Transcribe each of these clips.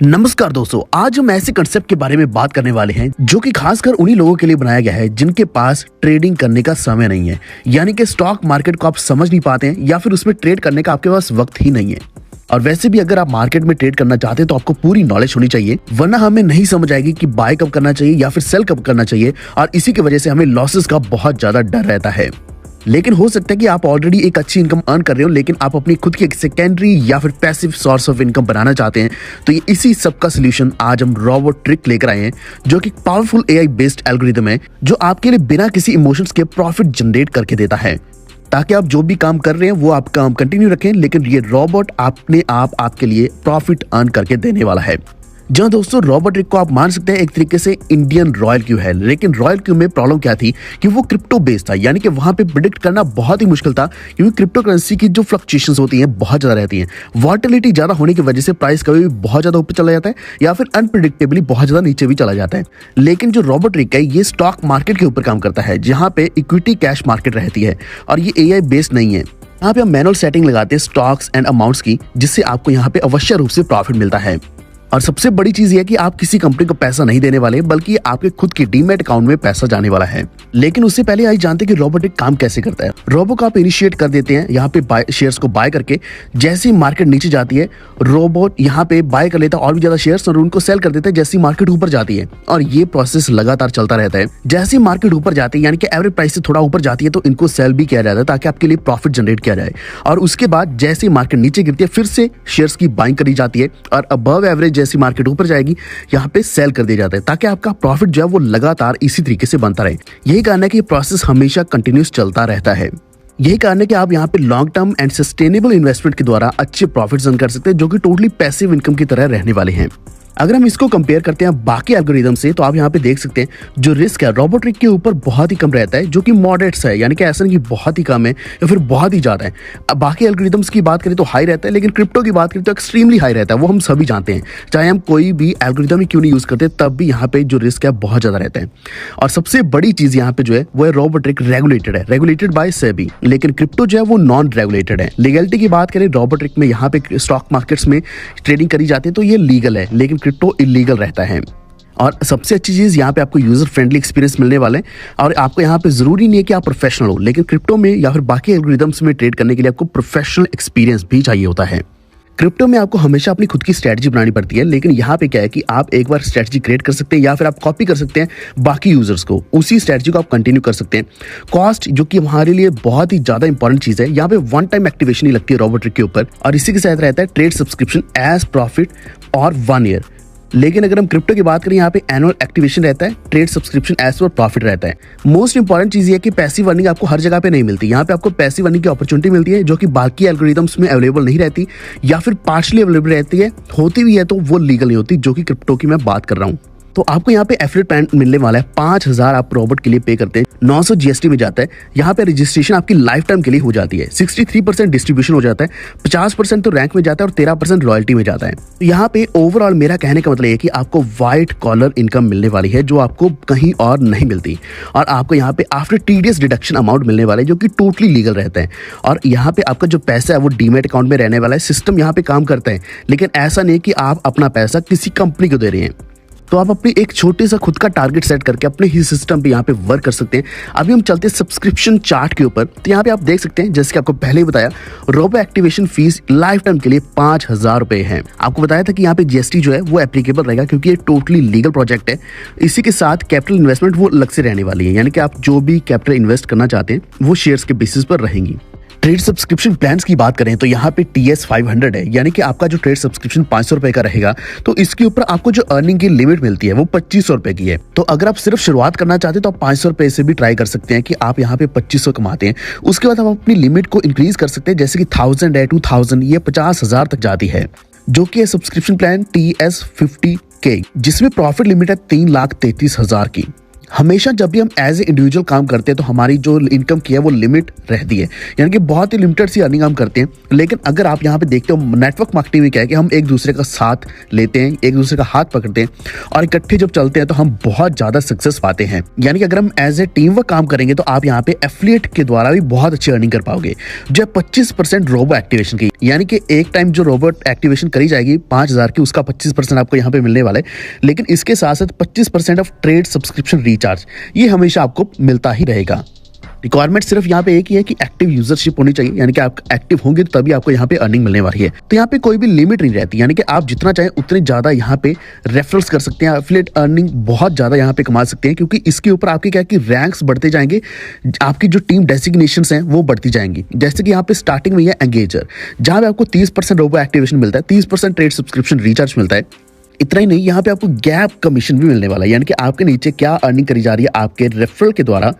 नमस्कार दोस्तों, आज हम ऐसे कंसेप्ट के बारे में बात करने वाले हैं जो कि खासकर उन्हीं लोगों के लिए बनाया गया है जिनके पास ट्रेडिंग करने का समय नहीं है। यानी कि स्टॉक मार्केट को आप समझ नहीं पाते हैं या फिर उसमें ट्रेड करने का आपके पास वक्त ही नहीं है। और वैसे भी अगर आप मार्केट में ट्रेड करना चाहते हैं तो आपको पूरी नॉलेज होनी चाहिए, वरना हमें नहीं समझ आएगी कि बाय कब करना चाहिए या फिर सेल कब करना चाहिए, और इसी की वजह से हमें लॉसेस का बहुत ज्यादा डर रहता है। लेकिन हो सकता है कि आप ऑलरेडी एक अच्छी इनकम अर्न कर रहे हो, लेकिन आप अपनी खुद की एक सेकेंडरी या फिर पैसिव सोर्स ऑफ इनकम बनाना चाहते हैं। तो ये इसी सब का सोल्यूशन आज हम रोबोट्रिक लेकर आए हैं, जो कि पावरफुल एआई बेस्ड एल्गोरिथम है जो आपके लिए बिना किसी इमोशंस के प्रॉफिट जनरेट करके देता है, ताकि आप जो भी काम कर रहे हैं वो आप काम कंटिन्यू रखें, लेकिन ये रोबोट अपने आप आपके लिए प्रॉफिट अर्न करके देने वाला है। जहाँ दोस्तों रोबोट्रिक को आप मान सकते हैं एक तरीके से इंडियन रॉयल क्यू है, लेकिन रॉयल क्यू में प्रॉब्लम क्या थी कि वो क्रिप्टो बेस्ड था। यानी कि वहां पे प्रिडिक्ट करना बहुत ही मुश्किल था, क्योंकि क्रिप्टो करेंसी की जो फ्लक्चुएशंस होती हैं बहुत ज्यादा रहती हैं। वॉलेटिलिटी ज्यादा होने की वजह से प्राइस कभी भी बहुत ज्यादा ऊपर चला जाता है या फिर अनप्रिडिक्टेबली बहुत ज्यादा नीचे भी चला जाता है। लेकिन जो रोबोट्रिक है ये स्टॉक मार्केट के ऊपर काम करता है, जहाँ पे इक्विटी कैश मार्केट रहती है, और ये एआई बेस्ड नहीं है। यहाँ पे हम मैनुअल सेटिंग लगाते हैं स्टॉक्स एंड अमाउंट्स की, जिससे आपको यहाँ पे अवश्य रूप से प्रॉफिट मिलता है। और सबसे बड़ी चीज ये है कि आप किसी कंपनी को पैसा नहीं देने वाले, बल्कि आपके खुद के डीमैट अकाउंट में पैसा जाने वाला है। लेकिन उससे पहले आइए जानते हैं कि रोबोटिक काम कैसे करता है। रोबो को आप इनिशिएट कर देते हैं यहाँ पे शेयर्स को बाय करके। जैसे ही मार्केट नीचे जाती है, रोबोट यहाँ पे बाय कर लेता है और भी ज्यादा शेयर्स, और उनको सेल कर देता है जैसे ही मार्केट ऊपर जाती है। और ये प्रोसेस लगातार चलता रहता है। जैसे ही मार्केट ऊपर जाती है, यानी कि एवरेज प्राइस से थोड़ा ऊपर जाती है, तो इनको सेल भी किया जाता है ताकि आपके लिए प्रॉफिट जनरेट किया जाए। और उसके बाद जैसे ही मार्केट नीचे गिरती है, फिर से शेयर्स की बाइंग करी जाती है, और अबव एवरेज जैसी मार्केट ऊपर जाएगी यहाँ पे सेल कर दिया जाता है, ताकि आपका प्रॉफिट जो है वो लगातार इसी तरीके से बनता रहे। यही कारण है कि प्रोसेस हमेशा कंटिन्यूस चलता रहता है। यही कारण है कि आप यहाँ पे long term and sustainable investment के द्वारा अच्छे प्रॉफिट्स अर्न कर सकते हैं, जो कि टोटली पैसिव इनकम की तरह रहने वाले हैं। अगर हम इसको कंपेयर करते हैं बाकी एल्गोरिदम से, तो आप यहाँ पे देख सकते हैं जो रिस्क है रोबोट्रिक के ऊपर बहुत ही कम रहता है, जो कि मॉडरेट्स है। यानी कि ऐसा नहीं कि बहुत ही कम है या फिर बहुत ही ज्यादा है। अब बाकी एल्गोरिदम्स की बात करें तो हाई रहता है, लेकिन क्रिप्टो की बात करें तो एक्सट्रीमली हाई रहता है। वो हम सभी जानते हैं, चाहे हम कोई भी एल्गोरिदम ही क्यों नहीं यूज करते, तब भी यहाँ पे जो रिस्क है बहुत ज्यादा रहता है। और सबसे बड़ी चीज यहाँ पे जो है वो है रोबोट्रिक रेगुलेटेड है, रेगुलेटेड बाय सेबी। लेकिन क्रिप्टो जो है वो नॉन रेगुलेटेड है। लीगलिटी की बात करें रोबोट्रिक में, यहाँ पे स्टॉक मार्केट्स में ट्रेडिंग करी जाती है तो ये लीगल है, लेकिन क्रिप्टो इलीगल रहता है। और सबसे अच्छी चीज यहाँ पे आपको यूजर फ्रेंडली एक्सपीरियंस मिलने वाला है। और आपको यहाँ पे जरूरी नहीं है कि आप प्रोफेशनल हो, लेकिन क्रिप्टो में या फिर बाकी एल्गोरिदम्स में ट्रेड करने के लिए आपको प्रोफेशनल एक्सपीरियंस भी चाहिए होता है। क्रिप्टो में आपको हमेशा अपनी खुद की स्ट्रेटजी बनानी पड़ती है, लेकिन यहाँ पे क्या है कि आप एक बार स्ट्रेटजी क्रिएट कर सकते हैं या फिर आप कॉपी कर सकते हैं बाकी यूजर्स को, उसी स्ट्रेटजी को आप कंटिन्यू कर सकते हैं। कॉस्ट जो कि हमारे लिए बहुत ही ज्यादा इंपॉर्टेंट चीज है, यहाँ पे वन टाइम एक्टिवेशन ही लगती है रोबोट्रिक के ऊपर, और इसी के साथ रहता है ट्रेड सब्सक्रिप्शन एज प्रॉफिट और 1 ईयर। लेकिन अगर हम क्रिप्टो की बात करें, यहाँ पे एनुअल एक्टिवेशन रहता है, trade subscription as per profit रहता है। मोस्ट इंपॉर्टेंट चीज ये है कि पैसिव अर्निंग आपको हर जगह पे नहीं मिलती। यहाँ पे आपको पैसिव अर्निंग की अपॉर्चुनिटी मिलती है, जो कि बाकी एल्गोरिदम्स में अवेलेबल नहीं रहती, या फिर पार्शली अवेलेबल रहती है। होती भी है तो वो लीगल नहीं होती, जो कि क्रिप्टो की मैं बात कर रहा हूँ। तो आपको यहाँ पे एफिलिएट प्लान मिलने वाला है। 5000 आप रोबोट के लिए पे करते हैं, 900 जीएसटी में जाता है। यहाँ पे रजिस्ट्रेशन आपकी लाइफ टाइम के लिए हो जाती है। 63% डिस्ट्रीब्यूशन हो जाता है, 50% तो रैंक में जाता है और 13% रॉयल्टी में जाता है। तो यहाँ पे ओवरऑल मेरा कहने का मतलब ये है कि आपको व्हाइट कॉलर इनकम मिलने वाली है, जो आपको कहीं और नहीं मिलती। और आपको यहाँ पे आफ्टर टीडीएस डिडक्शन अमाउंट मिलने वाला है, जो कि टोटली लीगल रहता है। और यहाँ पे आपका जो पैसा है वो डीमैट अकाउंट में रहने वाला है। सिस्टम यहाँ पे काम करता है, लेकिन ऐसा नहीं कि आप अपना पैसा किसी कंपनी को दे रहे हैं। तो आप अपनी एक छोटे सा खुद का टारगेट सेट करके अपने ही सिस्टम पे यहाँ पे वर्क कर सकते हैं। अभी हम चलते हैं सब्सक्रिप्शन चार्ट के ऊपर। तो यहाँ पे आप देख सकते हैं, जैसे कि आपको पहले ही बताया, robo activation fee lifetime के लिए 5000 रुपए है। आपको बताया था कि यहाँ पे जीएसटी जो है वो एप्लीकेबल रहेगा, क्योंकि ये टोटली लीगल प्रोजेक्ट है। इसी के साथ कैपिटल इन्वेस्टमेंट वो अलग से रहने वाली है, यानी कि आप जो भी कैपिटल इन्वेस्ट करना चाहते हैं वो शेयर्स के बेसिस पर रहेंगी। ट्रेड सब्सक्रिप्शन प्लान्स की बात करें तो यहाँ पे TS 500 है, यानी कि आपका जो ट्रेड सब्सक्रिप्शन 500 रुपए का रहेगा, तो इसके ऊपर आपको जो अर्निंग की लिमिट मिलती है वो 2500 रुपए की है। तो अगर आप सिर्फ शुरुआत करना चाहते हैं तो आप 500 रुपए से भी ट्राई कर सकते हैं कि आप यहाँ पे 2500 कमाते हैं। उसके बाद आप अपनी लिमिट को इंक्रीज कर सकते हैं, जैसे कि 1000 है, 2000, ये 50,000 तक जाती है, जो कि है सब्सक्रिप्शन प्लान TS 50K, जिसमें प्रॉफिट लिमिट है 3,33,000 की। हमेशा जब भी हम एज ए इंडिविजुअल काम करते हैं तो हमारी जो इनकम की है वो लिमिट रहती है, यानी कि बहुत ही लिमिटेड सी अर्निंग हम करते हैं। लेकिन अगर आप यहाँ पे देखते हो नेटवर्क मार्केटिंग में क्या है कि हम एक दूसरे का साथ लेते हैं, एक दूसरे का हाथ पकड़ते हैं और इकट्ठे जब चलते हैं तो हम बहुत ज्यादा सक्सेस पाते हैं। यानी कि अगर हम एज ए टीम वर्क काम करेंगे तो आप यहाँ पे एफिलिएट के द्वारा भी बहुत अच्छी अर्निंग कर पाओगे। जो 25% रोबो एक्टिवेशन की, यानी कि एक टाइम जो रोबोट एक्टिवेशन करी जाएगी 5,000 की, उसका 25% आपको यहाँ पे मिलने वाला है। लेकिन इसके साथ साथ 25% ऑफ ट्रेड सब्सक्रिप्शन रिचार्ज, ये हमेशा आपको मिलता ही रहेगा। रिक्वायरमेंट सिर्फ यहाँ पे एक ही है कि एक्टिव यूजरशिप होनी चाहिए, यानी कि आप एक्टिव होंगे तो तभी आपको यहाँ पे अर्निंग मिलने वाली है। तो यहाँ पे कोई भी लिमिट नहीं रहती, यानी कि आप जितना चाहें उतने ज्यादा यहाँ पे रेफरल्स कर सकते हैं। एफिलिएट अर्निंग बहुत ज्यादा यहाँ पे कमा सकते हैं, क्योंकि इसके ऊपर आपके क्या कि रैंक्स बढ़ते जाएंगे, आपकी जो टीम डेसिग्नेशंस हैं वो बढ़ती जाएंगी। जैसे कि यहाँ पे स्टार्टिंग में है एंगेजर, जहाँ पे आपको 30% रोबो एक्टिवेशन मिलता है, 30% ट्रेड सब्सक्रिप्शन रिचार्ज मिलता है। इतना ही नहीं, यहाँ पे आपको गैप कमीशन भी मिलने वाला है, यानी कि आपके नीचे क्या अर्निंग करी जा रही है आपके रेफरल के द्वारा,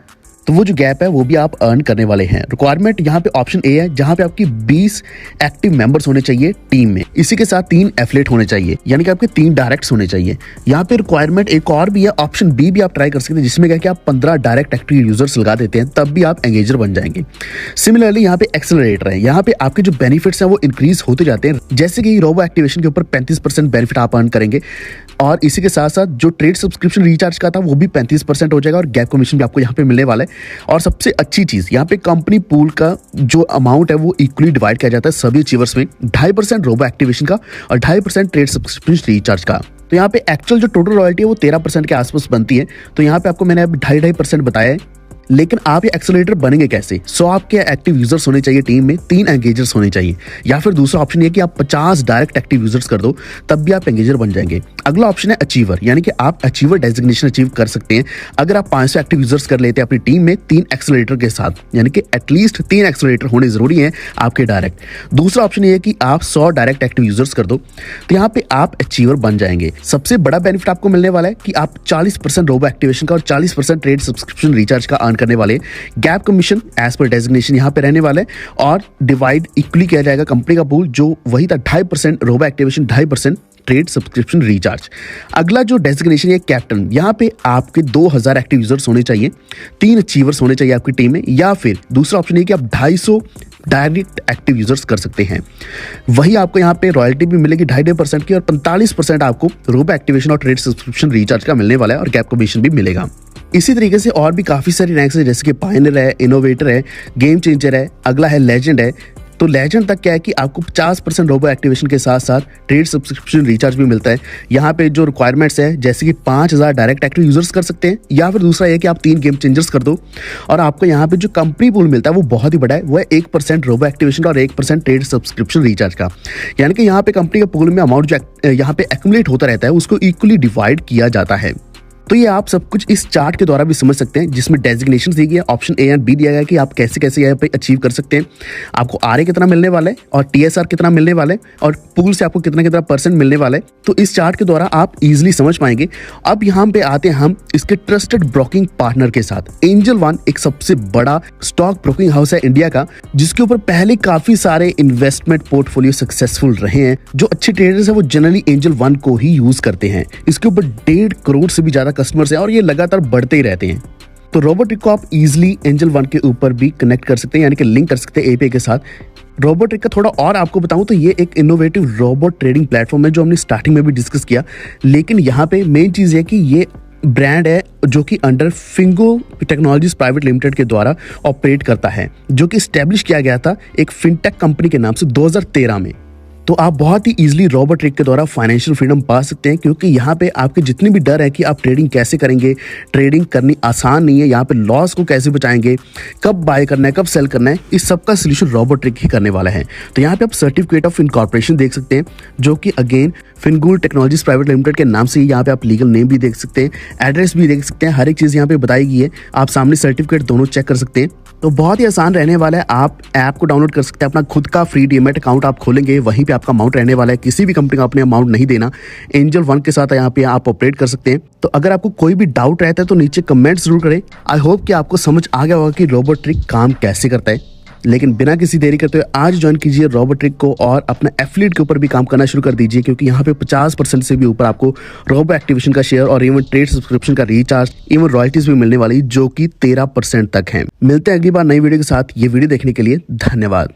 तो वो जो गैप है वो भी आप अर्न करने वाले हैं। रिक्वायरमेंट यहाँ पे ऑप्शन ए है, जहाँ पे आपकी 20 एक्टिव मेंबर्स होने चाहिए टीम में। इसी के साथ 3 एफिलिएट होने चाहिए, यानी कि आपके 3 डायरेक्ट्स होने चाहिए। यहाँ पे रिक्वायरमेंट एक और भी है, ऑप्शन बी भी आप ट्राई कर सकते हैं, जिसमें क्या कि आप 15 डायरेक्ट एक्टिव यूजर्स लगा देते हैं, तब भी आप एंगेजर बन जाएंगे। सिमिलरली यहाँ पे एक्सेलरेटर है, यहाँ पे आपके जो बेनिफिट्स हैं वो इंक्रीज होते जाते हैं। जैसे कि रोबो एक्टिवेशन के ऊपर 35% बेनिफिट आप अर्न करेंगे, और इसी के साथ साथ जो ट्रेड सब्सक्रिप्शन रिचार्ज का था वो भी 35% हो जाएगा, और गैप कमीशन भी आपको यहाँ पे मिलने वाला है। और सबसे अच्छी चीज, यहाँ पे कंपनी पूल का जो अमाउंट है वो इक्वली डिवाइड किया जाता है सभी अचीवर्स में, 2.5% रोबो एक्टिवेशन का और 2.5% ट्रेड सब्सक्रिप्शन रिचार्ज का। तो यहाँ पे एक्चुअल जो टोटल रॉयल्टी है वो 13% के आसपास बनती है। तो यहाँ पे आपको मैंने अभी 2.5% बताया है। लेकिन आप ये एक्सेलरेटर बनेंगे कैसे? 100 आपके एक्टिव यूजर्स होने चाहिए टीम में, 3 एंगेजर्स होने चाहिए, या फिर दूसरा ऑप्शन ये कि आप 50 डायरेक्ट एक्टिव यूजर्स कर दो, तब भी आप एंगेजर बन जाएंगे। अगला ऑप्शन है अचीवर, यानी कि आप अचीवर डेजिग्नेशन अचीव कर सकते हैं अगर आप 500 एक्टिव यूजर्स कर लेते हैं अपनी टीम में 3 एक्सेलरेटर के साथ, यानी कि एटलीस्ट 3 एक्सेलरेटर होने जरूरी है आपके डायरेक्ट। दूसरा ऑप्शन ये है कि आप 100 डायरेक्ट एक्टिव यूजर्स कर दो, तो यहाँ पे आप अचीवर बन जाएंगे। सबसे बड़ा बेनिफिट आपको मिलने वाला है कि आप 40% रोबो एक्टिवेशन का और 40% ट्रेड सब्सक्रिप्शन रिचार्ज का अर्न करने वाले। Gap commission as per designation यहाँ पे रहने वाला है, और डिवाइड इक्वली किया जाएगा कंपनी का पूल, जो वही था 2.5% robo activation, 2.5% trade subscription recharge. अगला जो डेजिग्नेशन है कैप्टन, यहाँ पे आपके 2000 एक्टिव यूजर्स होने चाहिए, 3 अचीवर्स होने चाहिए आपकी टीम में, या फिर दूसरा ऑप्शन है कि आप 250 डायरेक्ट एक्टिव यूजर्स कर सकते हैं। वही आपको यहाँ पे रॉयल्टी भी मिलेगी 2.5% की, और 45% आपको रोबो एक्टिवेशन और ट्रेड सब्सक्रिप्शन रिचार्ज का मिलने वाला है, और गैप कमीशन भी मिलेगा। इसी तरीके से और भी काफी सारी रैंक्स है, जैसे कि पायनियर है, इनोवेटर है, गेम चेंजर है, अगला है लेजेंड है। तो लेजेंड तक क्या है कि आपको 50% रोबो एक्टिवेशन के साथ साथ ट्रेड सब्सक्रिप्शन रिचार्ज भी मिलता है। यहाँ पे जो रिक्वायरमेंट्स है, जैसे कि 5000 डायरेक्ट एक्टिव यूजर्स कर सकते हैं, या फिर दूसरा ये कि आप 3 गेम चेंजर्स कर दो, और आपको यहाँ पे जो कंपनी पूल मिलता है वो बहुत ही बड़ा है, वो है 1% रोबो एक्टिवेशन का और 1% ट्रेड सब्सक्रिप्शन रिचार्ज का। यानी कि यहाँ पे कंपनी के पूल में अमाउंट जो यहाँ पे एक्युमुलेट होता रहता है उसको इक्वली डिवाइड किया जाता है। तो ये आप सब कुछ इस चार्ट के द्वारा भी समझ सकते हैं, जिसमें डेजिग्नेशन दी गई है, ऑप्शन ए एंड बी दिया गया है कि आप कैसे कैसे यहाँ पे अचीव कर सकते हैं, आपको आरए कितना मिलने वाला है और टीएसआर कितना मिलने वाला है, और पूल से आपको कितना कितना % मिलने वाला है। तो इस चार्ट के द्वारा आप इजीली समझ पाएंगे। अब यहाँ पे आते हैं हम इसके ट्रस्टेड ब्रोकिंग पार्टनर के साथ। एंजल वन एक सबसे बड़ा स्टॉक ब्रोकिंग हाउस है इंडिया का, जिसके ऊपर पहले काफी सारे इन्वेस्टमेंट पोर्टफोलियो सक्सेसफुल रहे हैं। जो अच्छे ट्रेडर्स हैं वो जनरली एंजल वन को ही यूज करते हैं। इसके ऊपर 1.5 करोड़ से भी ज्यादा कस्टमर्स हैं, और ये लगातार बढ़ते ही रहते हैं। तो रोबोटिक को आप इजीली एंजल वन के ऊपर भी कनेक्ट कर सकते हैं, यानी कि लिंक कर सकते हैं एपीआई के साथ। रोबोटिक का थोड़ा और आपको बताऊं तो ये एक इनोवेटिव रोबोट ट्रेडिंग प्लेटफॉर्म है, जो हमने स्टार्टिंग में भी डिस्कस किया। लेकिन यहाँ पे मेन चीज है कि ये ब्रांड है जो कि अंडर फिंगो टेक्नोलॉजीज प्राइवेट लिमिटेड के द्वारा ऑपरेट करता है, जो कि स्टैब्लिश किया गया था एक फिनटेक कंपनी के नाम से 2013 में। तो आप बहुत ही इजीली रोबोट्रिक के द्वारा फाइनेंशियल फ्रीडम पा सकते हैं, क्योंकि यहाँ पे आपके जितने भी डर है कि आप ट्रेडिंग कैसे करेंगे, ट्रेडिंग करनी आसान नहीं है, यहाँ पे लॉस को कैसे बचाएंगे, कब बाय करना है, कब सेल करना है, इस सब का सोल्यूशन रोबोट्रिक ही करने वाला है। तो यहाँ पे आप सर्टिफिकेट ऑफ इनकॉर्पोरेशन देख सकते हैं, जो कि अगेन फिनगुल टेक्नोलॉजीज प्राइवेट लिमिटेड के नाम से ही। यहाँ पे आप लीगल नेम भी देख सकते हैं, एड्रेस भी देख सकते हैं, हर एक चीज़ यहाँ पे बताई गई है। आप सामने सर्टिफिकेट दोनों चेक कर सकते हैं। तो बहुत ही आसान रहने वाला है। आप ऐप को डाउनलोड कर सकते हैं, अपना खुद का फ्री डीमैट अकाउंट आप खोलेंगे, वहीं पे आपका अमाउंट रहने वाला है। किसी भी कंपनी को अपने अमाउंट नहीं देना, एंजल वन के साथ यहाँ पे आप ऑपरेट कर सकते हैं। तो अगर आपको कोई भी डाउट रहता है तो नीचे कमेंट जरूर करें। आई होप कि आपको समझ आ गया होगा कि रोबोट्रिक काम कैसे करता है। लेकिन बिना किसी देरी करते हुए आज ज्वाइन कीजिए रोबोट्रिक को और अपना एफिलिएट के ऊपर भी काम करना शुरू कर दीजिए, क्योंकि यहाँ पे 50% से भी ऊपर आपको रोबो एक्टिवेशन का शेयर और इवन ट्रेड सब्सक्रिप्शन का रिचार्ज, इवन रॉयल्टीज भी मिलने वाली, जो कि 13% तक है। मिलते हैं अगली बार नई वीडियो के साथ। ये वीडियो देखने के लिए धन्यवाद।